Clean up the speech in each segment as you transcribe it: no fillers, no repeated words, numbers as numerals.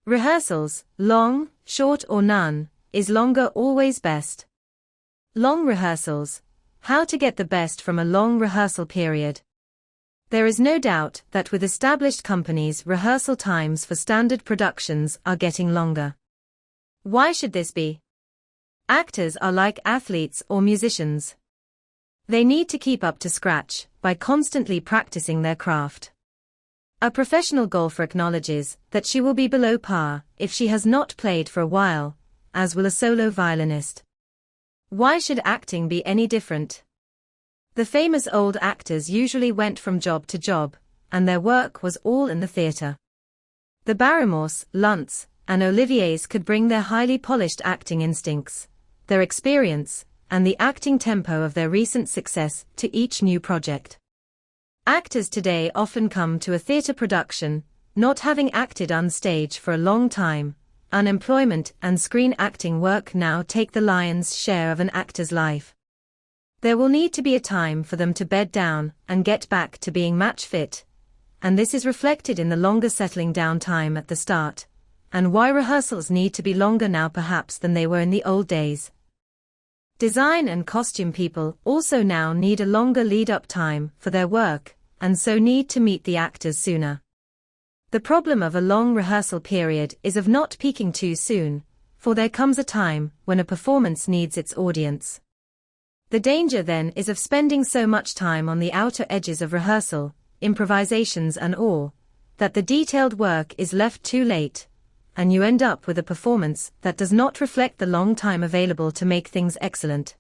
Rehearsals, long, short or none, is longer always best? Long rehearsals. How to get the best from a long rehearsal period. There is no doubt that with established companies, rehearsal times for standard productions are getting longer. Why should this be? Actors are like athletes or musicians. They need to keep up to scratch by constantly practicing their craft. A professional golfer acknowledges that she will be below par if she has not played for a while, as will a solo violinist. Why should acting be any different? The famous old actors usually went from job to job, and their work was all in the theatre. The Barrymores, Lunts, and Oliviers could bring their highly polished acting instincts, their experience, and the acting tempo of their recent success to each new project. Actors today often come to a theatre production, not having acted on stage for a long time. Unemployment and screen acting work now take the lion's share of an actor's life. There will need to be a time for them to bed down and get back to being match fit, and this is reflected in the longer settling down time at the start, and why rehearsals need to be longer now perhaps than they were in the old days. Design and costume people also now need a longer lead-up time for their work, and so need to meet the actors sooner. The problem of a long rehearsal period is of not peaking too soon, for there comes a time when a performance needs its audience. The danger then is of spending so much time on the outer edges of rehearsal, improvisations and all, that the detailed work is left too late, and you end up with a performance that does not reflect the long time available to make things excellent.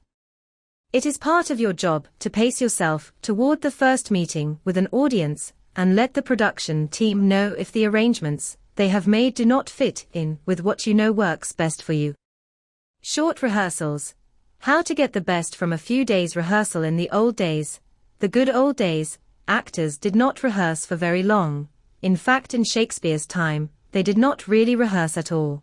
It is part of your job to pace yourself toward the first meeting with an audience and let the production team know if the arrangements they have made do not fit in with what you know works best for you. Short rehearsals. How to get the best from a few days rehearsal. In the old days, the good old days, actors did not rehearse for very long. In fact, in Shakespeare's time, they did not really rehearse at all.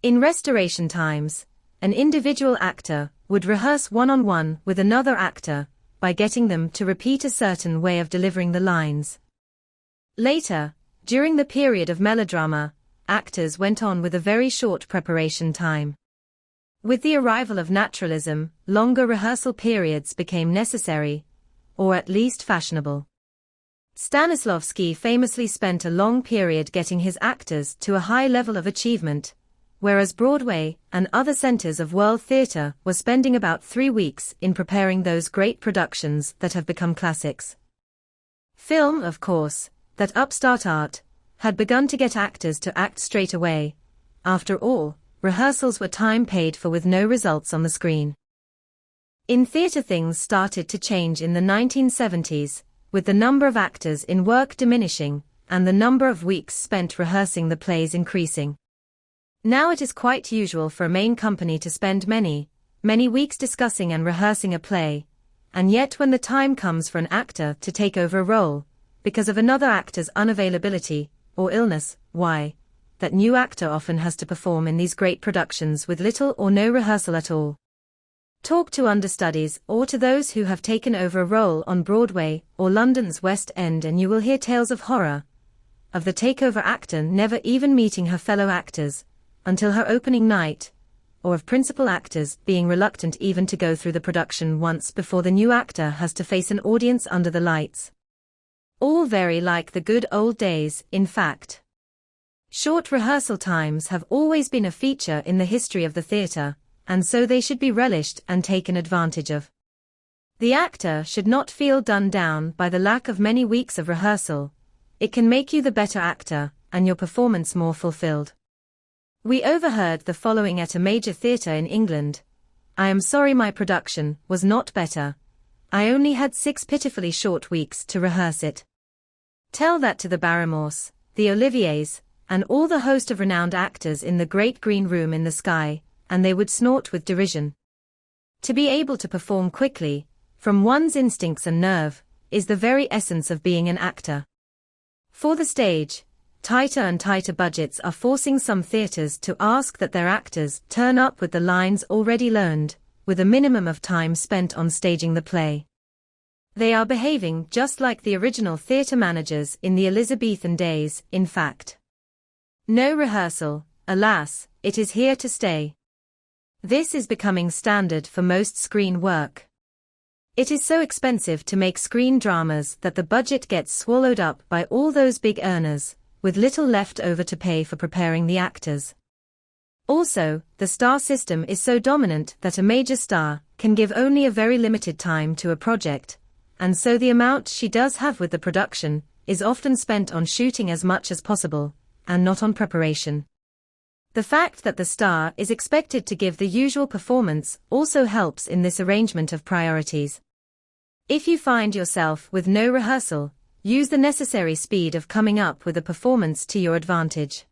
In Restoration times, an individual actor would rehearse one-on-one with another actor by getting them to repeat a certain way of delivering the lines. Later, during the period of melodrama, actors went on with a very short preparation time. With the arrival of naturalism, longer rehearsal periods became necessary, or at least fashionable. Stanislavski famously spent a long period getting his actors to a high level of achievement, whereas Broadway and other centers of world theater were spending about 3 weeks in preparing those great productions that have become classics. Film, of course, that upstart art, had begun to get actors to act straight away. After all, rehearsals were time paid for with no results on the screen. In theater things started to change in the 1970s, with the number of actors in work diminishing, and the number of weeks spent rehearsing the plays increasing. Now it is quite usual for a main company to spend many weeks discussing and rehearsing a play, and yet when the time comes for an actor to take over a role, because of another actor's unavailability or illness, why, that new actor often has to perform in these great productions with little or no rehearsal at all. Talk to understudies or to those who have taken over a role on Broadway or London's West End and you will hear tales of horror, of the takeover actor never even meeting her fellow actors until her opening night, or of principal actors being reluctant even to go through the production once before the new actor has to face an audience under the lights. All very like the good old days, in fact. Short rehearsal times have always been a feature in the history of the theatre, and so they should be relished and taken advantage of. The actor should not feel done down by the lack of many weeks of rehearsal. It can make you the better actor, and your performance more fulfilled. We overheard the following at a major theatre in England. I am sorry my production was not better. I only had 6 pitifully short weeks to rehearse it. Tell that to the Barrymores, the Oliviers, and all the host of renowned actors in the great green room in the sky, and they would snort with derision. To be able to perform quickly, from one's instincts and nerve, is the very essence of being an actor. For the stage, tighter and tighter budgets are forcing some theatres to ask that their actors turn up with the lines already learned, with a minimum of time spent on staging the play. They are behaving just like the original theatre managers in the Elizabethan days, in fact. No rehearsal, alas, it is here to stay. This is becoming standard for most screen work. It is so expensive to make screen dramas that the budget gets swallowed up by all those big earners, with little left over to pay for preparing the actors. Also, the star system is so dominant that a major star can give only a very limited time to a project, and so the amount she does have with the production is often spent on shooting as much as possible, and not on preparation. The fact that the star is expected to give the usual performance also helps in this arrangement of priorities. If you find yourself with no rehearsal, use the necessary speed of coming up with a performance to your advantage.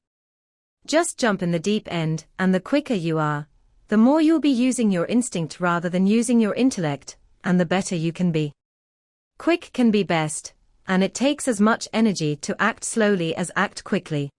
Just jump in the deep end, and the quicker you are, the more you'll be using your instinct rather than using your intellect, and the better you can be. Quick can be best, and it takes as much energy to act slowly as act quickly.